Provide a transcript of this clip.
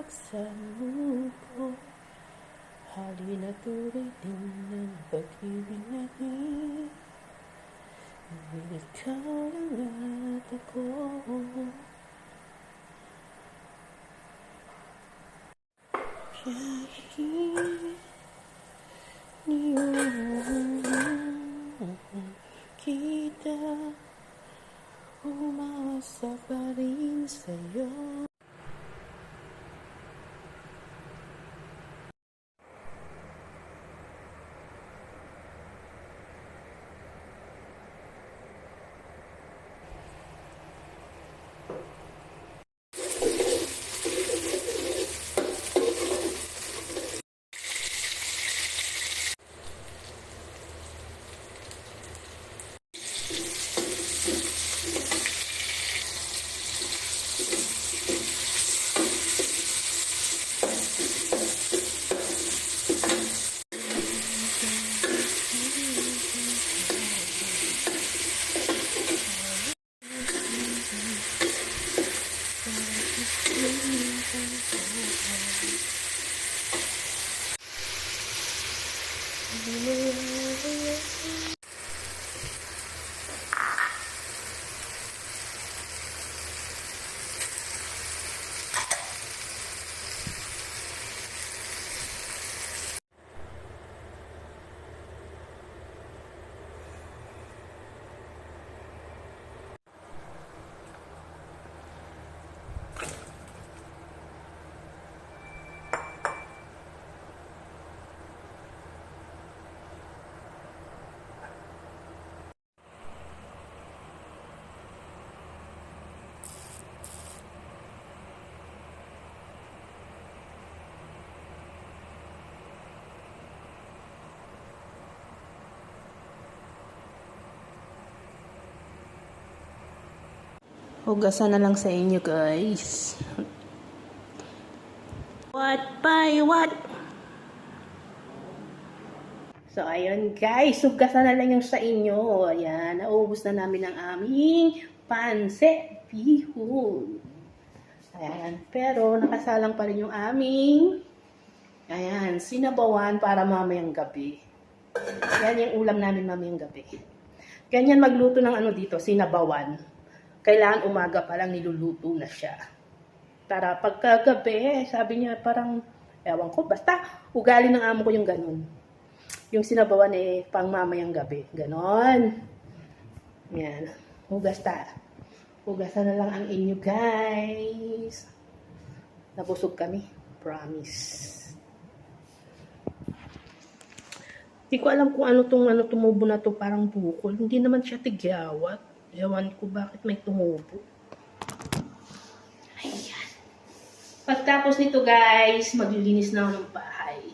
sa mundo. Halina't ulitin ng pag-ibig natin. Ikaw lang at ako. Kita umasa pa rin sa'yo. Hugasan na lang sa inyo, guys. What by what? So, ayun, guys. Hugasan na lang yung sa inyo. Ayan, naubos na namin ang aming pansit bihon. Ayan, pero nakasalang pa rin yung aming, ayan, sinabawan para mamayang gabi. Yan yung ulam namin mamayang gabi. Ganyan magluto ng ano dito, sinabawan. Kailangan umaga pa lang niluluto na siya. Para pagkagabi, sabi niya parang, ewan ko, basta ugali ng amo ko yung ganun. Yung sinabawan pang mamayang gabi. Ganon. Yan. Hugasan na lang ang inyo, guys. Nabusog kami. Promise. Hindi ko alam kung ano tumubo na to, parang bukol. Hindi naman siya tigyawat. Ewan ko bakit may tumubo. Ayan. Pagtapos nito, guys, maglilinis na ako ng bahay.